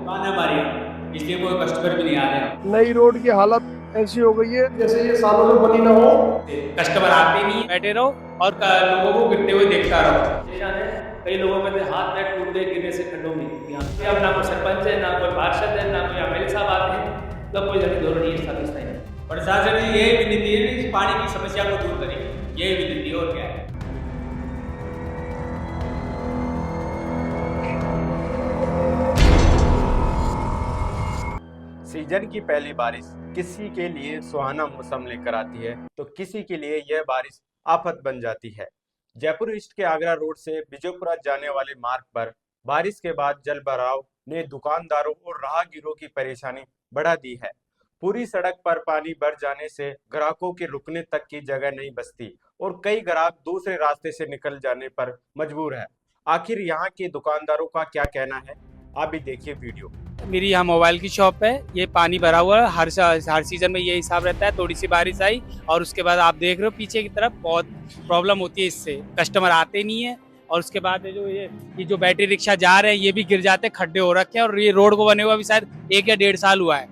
दुकान है हमारी, इसलिए कोई कस्टमर भी नहीं आ रहे हैं। नई रोड की हालत ऐसी हो गई है जैसे ये सालों से बनी ना हो। कस्टमर आते नहीं, बैठे रहो और लोगों को गिरते हुए देखता रहो। परेशान है, कई लोगों के तो हाथ पैर टूट गए गिरने से खड्डों में। यहाँ पे अब ना कोई सरपंच है, ना कोई पार्षद है, ना कोई एमएलए साहब आते हैं, तो कोई जल्दी दौर नहीं है स्थापित नहीं। प्रशासन ने यही विनती है कि इस पानी की समस्या को दूर करें, यही विनती है और क्या है। सीजन की पहली बारिश किसी के लिए सुहाना मौसम लेकर आती है तो किसी के लिए यह बारिश आफत बन जाती है। जयपुर ईस्ट के आगरा रोड से बिजोपुरा जाने वाले मार्ग पर बारिश के बाद जल भराव ने दुकानदारों और राहगीरों की परेशानी बढ़ा दी है। पूरी सड़क पर पानी भर जाने से ग्राहकों के रुकने तक की जगह नहीं बचती और कई ग्राहक दूसरे रास्ते से निकल जाने पर मजबूर है। आखिर यहाँ के दुकानदारों का क्या कहना है, आप भी देखिए वीडियो। मेरी यहाँ मोबाइल की शॉप है। ये पानी भरा हुआ है, हर सीजन में ये हिसाब रहता है। थोड़ी सी बारिश आई और उसके बाद आप देख रहे हो पीछे की तरफ बहुत प्रॉब्लम होती है, इससे कस्टमर आते नहीं है। और उसके बाद ये जो बैटरी रिक्शा जा रहे हैं ये भी गिर जाते हैं, खड्डे हो रखे हैं। और ये रोड को बने हुआ भी शायद 1 या 1.5 साल हुआ है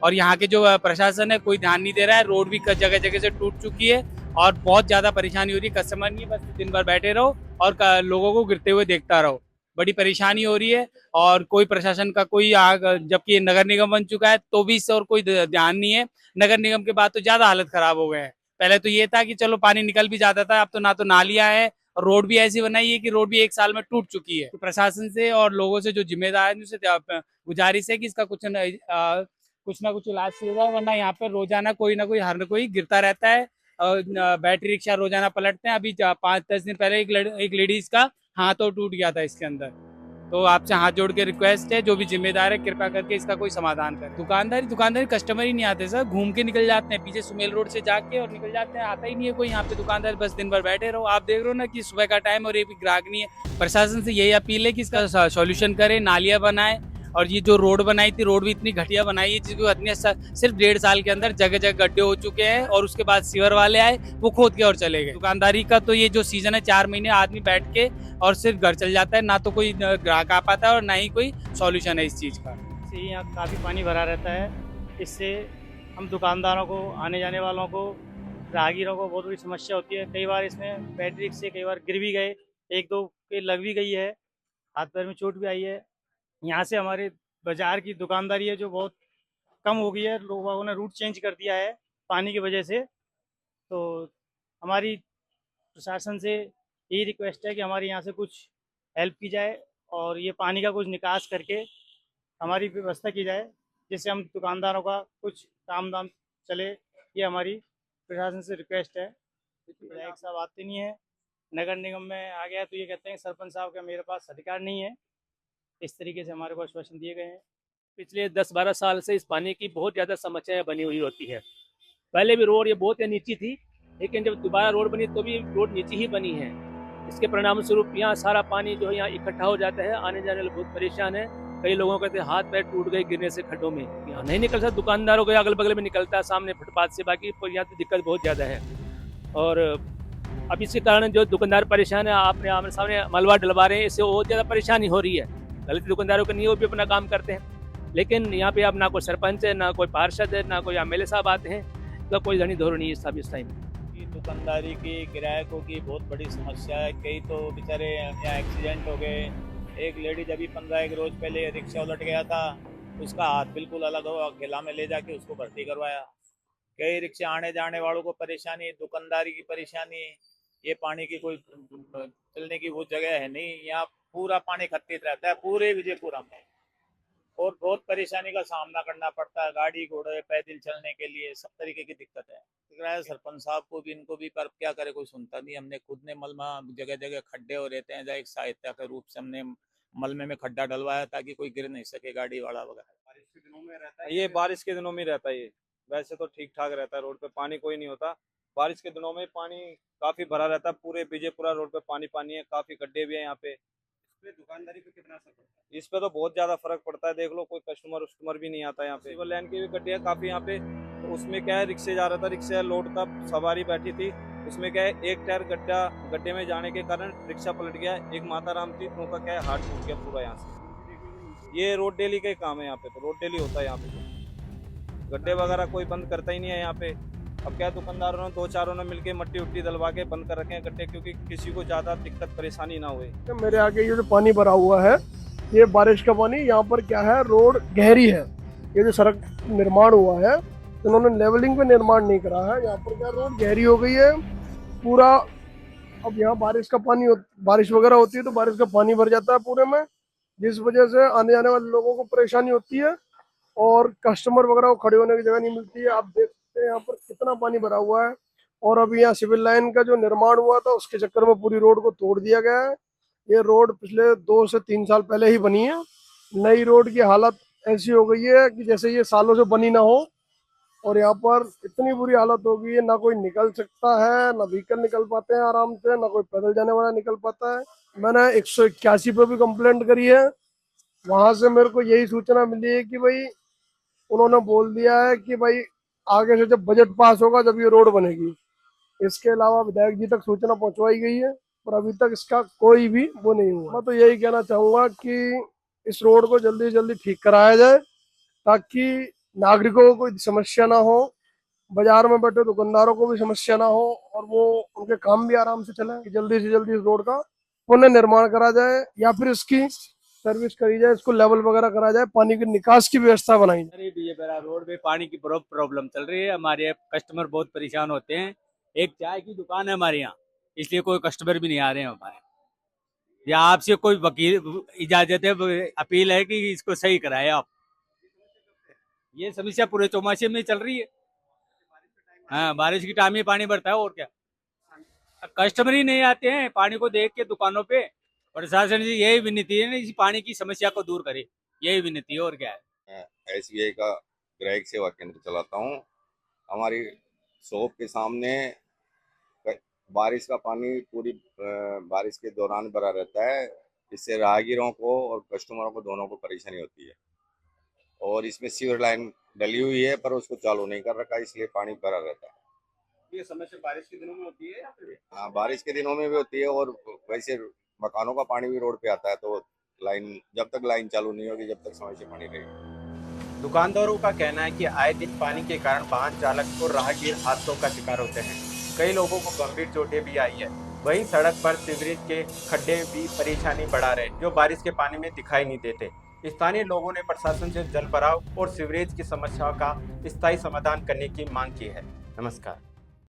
और यहाँ के जो प्रशासन है कोई ध्यान नहीं दे रहा है। रोड भी जगह जगह से टूट चुकी है और बहुत ज्यादा परेशानी हो रही है। कस्टमर नहीं, बस दिन भर बैठे रहो और लोगों को गिरते हुए देखता रहो। बड़ी परेशानी हो रही है और कोई प्रशासन का कोई जबकि नगर निगम बन चुका है तो भी इससे और कोई ध्यान नहीं है। नगर निगम के बाद तो ज्यादा हालत खराब हो गए हैं। पहले तो ये था कि चलो पानी निकल भी जाता था, अब तो ना तो नालियां है और रोड भी ऐसी बनाई है कि रोड भी 1 साल में टूट चुकी है। तो प्रशासन से और लोगों से जो जिम्मेदार है उनसे गुजारिश है कि इसका कुछ ना कुछ इलाज किया जाए, वरना यहाँ पे रोजाना कोई ना कोई हर ना कोई गिरता रहता है। बैटरी रिक्शा रोजाना पलटते हैं। अभी 5-10 दिन पहले एक लेडीज का हाथ तो टूट गया था इसके अंदर। तो आपसे हाथ जोड़ के रिक्वेस्ट है, जो भी जिम्मेदार है कृपया करके इसका कोई समाधान करें। दुकानदारी कस्टमर ही नहीं आते सर, घूम के निकल जाते हैं पीछे सुमेल रोड से जाके और निकल जाते हैं। आता ही नहीं है कोई यहाँ पे दुकानदार, बस दिन भर बैठे रहो। आप देख रहे हो ना कि सुबह का टाइम और ये भी ग्राहक नहीं है। प्रशासन से यही अपील है कि इसका सॉल्यूशन करे, नालियां बनाए। और ये जो रोड बनाई थी, रोड भी इतनी घटिया बनाई है जिसको इतने सिर्फ 1.5 साल के अंदर जगह जगह गड्ढे हो चुके हैं। और उसके बाद सीवर वाले आए, वो खोद के और चले गए। दुकानदारी का तो ये जो सीजन है 4 महीने आदमी बैठ के और सिर्फ घर चल जाता है, ना तो कोई ग्राहक आ पाता है और ना ही कोई सॉल्यूशन है इस चीज़ का। यहाँ काफ़ी पानी भरा रहता है, इससे हम दुकानदारों को, आने जाने वालों को, राहगीरों को बहुत बड़ी समस्या होती है। कई बार इसमें बैटरी से कई बार गिर भी गए, 1-2 के लग भी गई है, हाथ पैर में चोट भी आई है। यहाँ से हमारे बाज़ार की दुकानदारी है जो बहुत कम हो गई है। लोगों ने रूट चेंज कर दिया है पानी की वजह से। तो हमारी प्रशासन से यही रिक्वेस्ट है कि हमारे यहाँ से कुछ हेल्प की जाए और ये पानी का कुछ निकास करके हमारी व्यवस्था की जाए, जिससे हम दुकानदारों का कुछ काम दाम चले। ये हमारी प्रशासन से रिक्वेस्ट है। विधायक साहब आते नहीं है, नगर निगम में आ गया तो ये कहते हैं सरपंच साहब का मेरे पास अधिकार नहीं है। इस तरीके से हमारे को आश्वासन दिए गए हैं। पिछले 10-12 साल से इस पानी की बहुत ज़्यादा समस्याएं बनी हुई होती है। पहले भी रोड ये बहुत नीची थी, लेकिन जब दोबारा रोड बनी तो भी रोड नीची ही बनी है। इसके परिणाम स्वरूप यहाँ सारा पानी जो है यहाँ इकट्ठा हो जाता है। आने जाने वाले बहुत परेशान है। कई लोगों के हाथ पैर टूट गए गिरने से खड्डों में। यहाँ नहीं निकल सकता, दुकानदारों के अगल बगल में निकलता है सामने फुटपाथ से, बाकी यहाँ तो दिक्कत बहुत ज़्यादा है। और अब इसके कारण जो दुकानदार परेशान है, आपने आमने सामने मलबा डलवा रहे हैं, इससे बहुत ज़्यादा परेशानी हो रही है। गलती दुकानदारों का नहीं, वो भी अपना काम करते हैं, लेकिन यहाँ पे अब ना कोई सरपंच है, ना कोई पार्षद है, ना कोई एमएलए साहब आते हैं, तो कोई धनी धोर नहीं है साहब इस टाइम। दुकानदारी की, ग्राहकों की बहुत बड़ी समस्या है। कई तो बेचारे यहाँ एक्सीडेंट हो गए। एक लेडीज अभी 15 रोज पहले रिक्शा उलट गया था, उसका हाथ बिल्कुल अलग हो, अकेला में ले जाके उसको भर्ती करवाया। कई रिक्शा आने जाने वालों को परेशानी, दुकानदारी की परेशानी। ये पानी की कोई चलने की वो जगह है नहीं, यहाँ पूरा पानी इकट्ठित रहता है पूरे विजयपुरा में और बहुत परेशानी का सामना करना पड़ता है। गाड़ी घोड़े पैदल चलने के लिए सब तरीके की दिक्कत है। सरपंच साहब को भी, इनको भी, पर क्या करे, कोई सुनता नहीं। हमने खुद ने मलमा, जगह जगह खड्डे हो रहते हैं, एक सहायता के रूप से हमने मलमे में खड्डा डलवाया ताकि कोई गिर नहीं सके गाड़ी वाला वगैरह। बारिश के दिनों में रहता है ये, बारिश के दिनों में रहता है ये। वैसे तो ठीक ठाक रहता है, रोड पे पानी कोई नहीं होता। बारिश के दिनों में पानी काफी भरा रहता है, पूरे विजयपुरा रोड पे पानी पानी है, काफी गड्ढे भी है यहाँ पे। दुकानदारी पे कितना असर पड़ता है? इस पे तो बहुत ज्यादा फर्क पड़ता है। देख लो, कोई कस्टमर भी नहीं आता यहाँ पे। सिविल लाइन की भी गड्ढे है काफी यहाँ पे। तो उसमें क्या है, रिक्शे जा रहा था, रिक्शा लोड था, सवारी बैठी थी, उसमें क्या है एक टायर गड्ढे में जाने के कारण रिक्शा पलट गया। एक माता राम थी, उनका क्या है हाथ टूट गया पूरा यहाँ से। ये रोड डेली का ही काम है यहाँ पे, तो रोड डेली होता है यहाँ पे। तो गड्ढे वगैरह कोई बंद करता ही नहीं है यहाँ पे। अब क्या दुकानदारों ने दो चारों ने मिलके मट्टी उट्टी डलवा के बंद कर रखे हैं गड्ढे, क्योंकि किसी को ज्यादा दिक्कत परेशानी ना हुए। मेरे आगे ये जो पानी भरा हुआ है, ये बारिश का पानी। यहाँ पर क्या है, रोड गहरी है। ये जो सड़क निर्माण हुआ है, इन्होंने लेवलिंग पे निर्माण नहीं करा है। यहाँ पर क्या रोड गहरी हो गई है पूरा। अब यहाँ बारिश वगैरह होती है तो बारिश का पानी भर जाता है पूरे में, जिस वजह से आने जाने वाले लोगों को परेशानी होती है और कस्टमर वगैरह को खड़े होने की जगह नहीं मिलती है। आप देखते हैं यहाँ पर कितना पानी भरा हुआ है। और अभी यहाँ सिविल लाइन का जो निर्माण हुआ था, उसके चक्कर में पूरी रोड को तोड़ दिया गया है। ये रोड पिछले 2 से 3 साल पहले ही बनी है। नई रोड की हालत ऐसी हो गई है कि जैसे ये सालों से बनी ना हो। और यहाँ पर इतनी बुरी हालत हो गई है, ना कोई निकल सकता है, ना व्हीकल निकल पाते हैं आराम से, ना कोई पैदल जाने वाला निकल पाता है। मैंने 181 पे भी कंप्लेंट करी है। वहां से मेरे को यही सूचना मिली है कि भाई उन्होंने बोल दिया है कि भाई आगे से जब बजट पास होगा जब ये रोड बनेगी। इसके अलावा विधायक जी तक सूचना पहुंचवाई गई है, पर अभी तक इसका कोई भी वो नहीं हुआ। मैं तो यही कहना चाहूंगा कि इस रोड को जल्दी से जल्दी ठीक कराया जाए, ताकि नागरिकों को कोई समस्या ना हो, बाजार में बैठे दुकानदारों को भी समस्या ना हो, और वो उनके काम भी आराम से चले। कि जल्दी से जल्दी इस रोड का पुनः निर्माण करा जाए या फिर इसकी सर्विस करी जाए, इसको लेवल वगैरह करा जाए, पानी की निकास की व्यवस्था बनाई जाए। बीजेपुरा रोड पे पानी की प्रॉब्लम चल रही है। हमारे कस्टमर बहुत परेशान होते हैं। एक चाय की दुकान है हमारे यहाँ, इसलिए कोई कस्टमर भी नहीं आ रहे हैं हमारे। या आपसे कोई वकील इजाजत है, अपील है कि इसको सही कराए आप। ये समस्या पूरे चौमासे में चल रही है। हाँ, बारिश की टाइम में पानी बढ़ता है, और क्या। कस्टमर ही नहीं आते हैं पानी को देख के दुकानों पे। प्रशासन से यही विनती है ना, इस पानी की समस्या को दूर करे, यही विनती है, और क्या है। SBI का ग्राहक सेवा केंद्र चलाता हूँ। हमारी शॉप के सामने बारिश का पानी पूरी बारिश के दौरान भरा रहता है। इससे राहगीरों को और कस्टमरों को दोनों को परेशानी होती है। और इसमें सीवर लाइन डली हुई है, पर उसको चालू नहीं कर रखा, इसलिए पानी भरा रहता है। ये समस्या बारिश के दिनों में होती है या फिर? हाँ, बारिश के दिनों में भी होती है, और वैसे मकानों का पानी भी रोड पे आता है। तो लाइन जब तक लाइन चालू नहीं होगी, जब तक समय से पानी रहेगा। दुकानदारों का कहना है कि आए दिन पानी के कारण वाहन चालक और राहगीर हादसों का शिकार होते हैं। कई लोगों को गंभीर चोटें भी आई है। वहीं सड़क पर सीवरेज के खड्डे भी परेशानी बढ़ा रहे, जो बारिश के पानी में दिखाई नहीं देते। स्थानीय लोगों ने प्रशासन से जल भराव और सीवरेज की समस्या का स्थायी समाधान करने की मांग की है। नमस्कार।